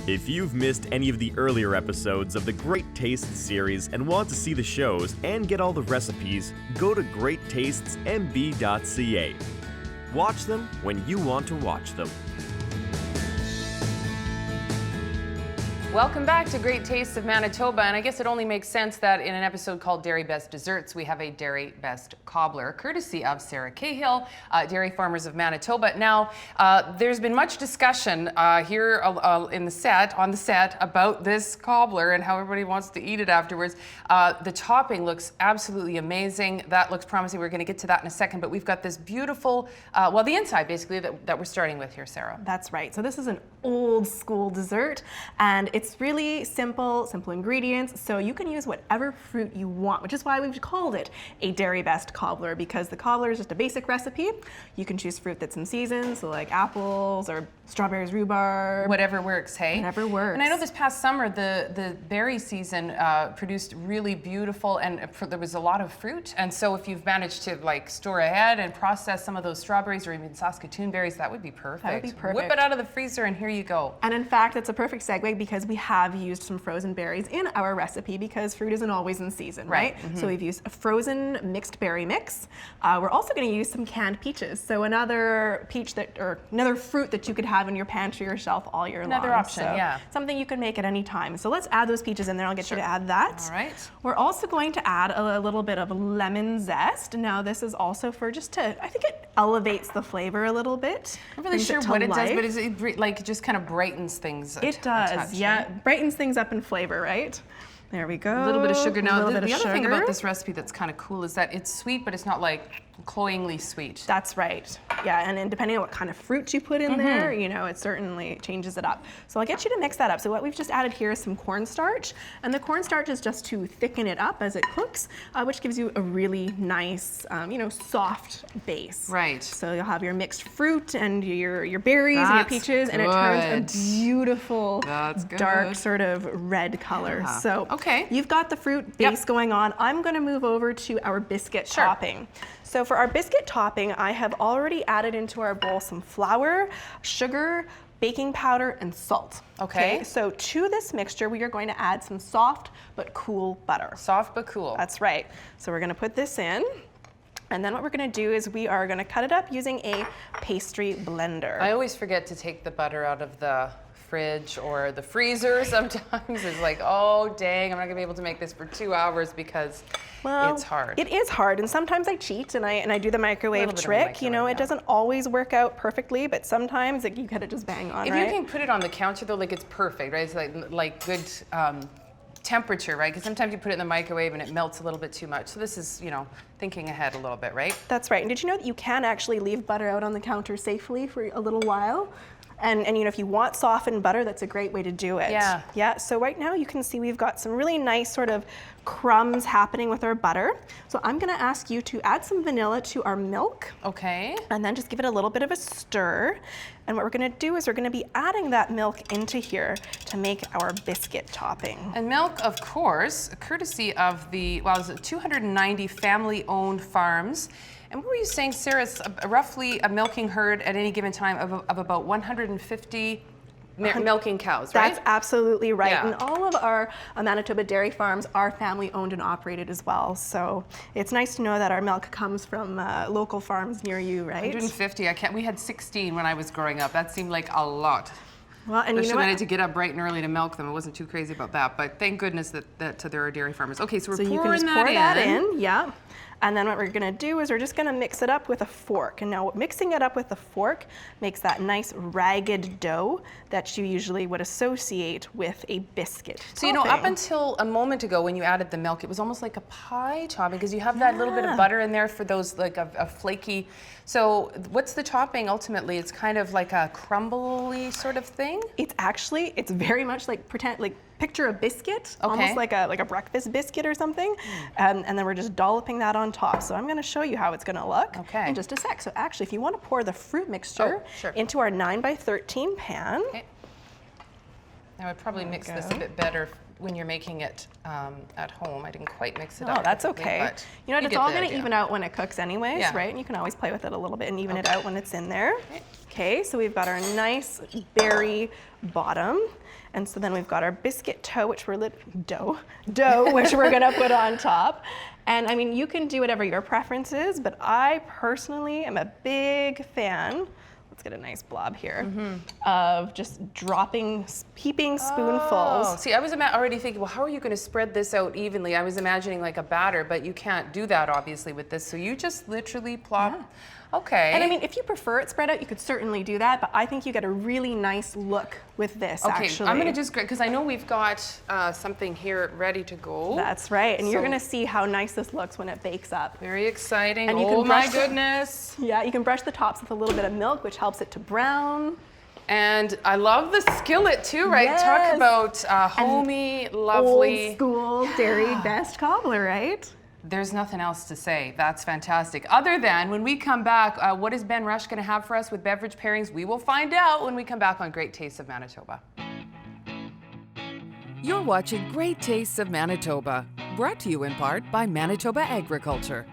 If you've missed any of the earlier episodes of the Great Tastes series and want to see the shows and get all the recipes, go to greattastesmb.ca. Watch them when you want to watch them. Welcome back to Great Tastes of Manitoba, and I guess it only makes sense that in an episode called Dairy Best Desserts, we have a Dairy Best Cobbler, courtesy of Sarah Cahill, Dairy Farmers of Manitoba. Now, there's been much discussion here on the set about this cobbler and how everybody wants to eat it afterwards. The topping looks absolutely amazing. That looks promising. We're going to get to that in a second, but we've got this beautiful, the inside basically that we're starting with here, Sarah. That's right. So this is an old school dessert, and it's really simple ingredients, so you can use whatever fruit you want, which is why we've called it a Dairy Best Cobbler, because the cobbler is just a basic recipe. You can choose fruit that's in season, so like apples or strawberries, rhubarb. Whatever works, hey? Whatever works. And I know this past summer, the berry season produced really beautiful, and there was a lot of fruit, and so if you've managed to like store ahead and process some of those strawberries or even Saskatoon berries, that would be perfect. That would be perfect. Whip it out of the freezer and here you go. And in fact, it's a perfect segue because we have used some frozen berries in our recipe because fruit isn't always in season, right? Mm-hmm. So we've used a frozen mixed berry mix. We're also going to use some canned peaches. So another fruit that you could have in your pantry or shelf all year long. Another option, so yeah. Something you can make at any time. So let's add those peaches in there. I'll get you to add that. All right. We're also going to add a little bit of lemon zest. Now this is also I think it elevates the flavor a little bit. I'm not really sure what it does, but it like just kind of brightens things. It does, yeah. Brightens things up in flavor, right? There we go. A little bit of sugar. Now, the other sugar. thing about this recipe that's kind of cool is that it's sweet, but it's not like cloyingly sweet. That's right. Yeah, and then depending on what kind of fruit you put in there, it certainly changes it up. So I'll get you to mix that up. So what we've just added here is some cornstarch, and the cornstarch is just to thicken it up as it cooks, which gives you a really nice, soft base. Right. So you'll have your mixed fruit and your berries and your peaches, and it turns a beautiful, dark sort of red color. Yeah. So okay, you've got the fruit base going on. I'm going to move over to our biscuit topping. So for our biscuit topping, I have already added into our bowl some flour, sugar, baking powder, and salt. Okay. So to this mixture, we are going to add some soft but cool butter. Soft but cool. That's right. So we're going to put this in. And then what we're going to do is we are going to cut it up using a pastry blender. I always forget to take the butter out of the fridge or the freezer sometimes. It's like, oh dang, I'm not gonna be able to make this for 2 hours because it's hard. It is hard, and sometimes I cheat and I do the microwave trick. It doesn't always work out perfectly, but sometimes you gotta just bang on, if right? you can put it on the counter though, like it's perfect, right? It's like good temperature, right? Because sometimes you put it in the microwave and it melts a little bit too much. So this is, thinking ahead a little bit, right? That's right. And did you know that you can actually leave butter out on the counter safely for a little while? And if you want softened butter, that's a great way to do it. Yeah. Yeah, so right now you can see we've got some really nice sort of crumbs happening with our butter. So I'm gonna ask you to add some vanilla to our milk. Okay. And then just give it a little bit of a stir. And what we're gonna do is we're gonna be adding that milk into here to make our biscuit topping. And milk, of course, courtesy of the, 290 family-owned farms. And what were you saying, Sarah? It's roughly a milking herd at any given time of about 150 milking cows, right? That's absolutely right. Yeah. And all of our Manitoba dairy farms are family owned and operated as well. So it's nice to know that our milk comes from local farms near you, right? 150, we had 16 when I was growing up. That seemed like a lot. Well, and Especially when I had to get up bright and early to milk them. I wasn't too crazy about that, but thank goodness that there are dairy farmers. Okay, so we're pouring you can just that pour in. that in, yeah. And then what we're gonna do is we're just gonna mix it up with a fork. And now mixing it up with a fork makes that nice ragged dough that you usually would associate with a biscuit So topping. up until a moment ago when you added the milk, it was almost like a pie topping because you have that little bit of butter in there for those like a flaky. So what's the topping ultimately? It's kind of like a crumbly sort of thing? It's very much like picture a biscuit, almost like a breakfast biscuit or something, and then we're just dolloping that on top. So I'm going to show you how it's going to look in just a sec. So actually, if you want to pour the fruit mixture into our 9x13 pan. Okay. I would probably mix this a bit better when you're making it at home. I didn't quite mix it Oh, up. that's perfectly, okay. but You know what, it's get all the gonna idea. even out when it cooks anyways, Yeah. right? And you can always play with it a little bit and even it out when it's in there. Okay, so we've got our nice berry bottom. And so then we've got our biscuit dough, which we're dough, which we're gonna put on top. And I mean, you can do whatever your preference is, but I personally am a big fan. Let's get a nice blob here of just dropping heaping spoonfuls. Oh, see, I was already thinking, well, how are you going to spread this out evenly? I was imagining like a batter, but you can't do that obviously with this. So you just literally plop. Yeah. Okay. And I mean, if you prefer it spread out, you could certainly do that, but I think you get a really nice look with this, okay, actually. I'm going to just, because I know we've got something here ready to go. That's right, and you're So- going to see how nice this looks when it bakes up. Very exciting. And you Oh can my brush the- goodness. Yeah, you can brush the tops with a little bit of milk, which helps it to brown. And I love the skillet too, right? Yes. Talk about homey, lovely. Old school dairy best cobbler, right? There's nothing else to say. That's fantastic. Other than when we come back, what is Ben Rush going to have for us with beverage pairings? We will find out when we come back on Great Tastes of Manitoba. You're watching Great Tastes of Manitoba, brought to you in part by Manitoba Agriculture.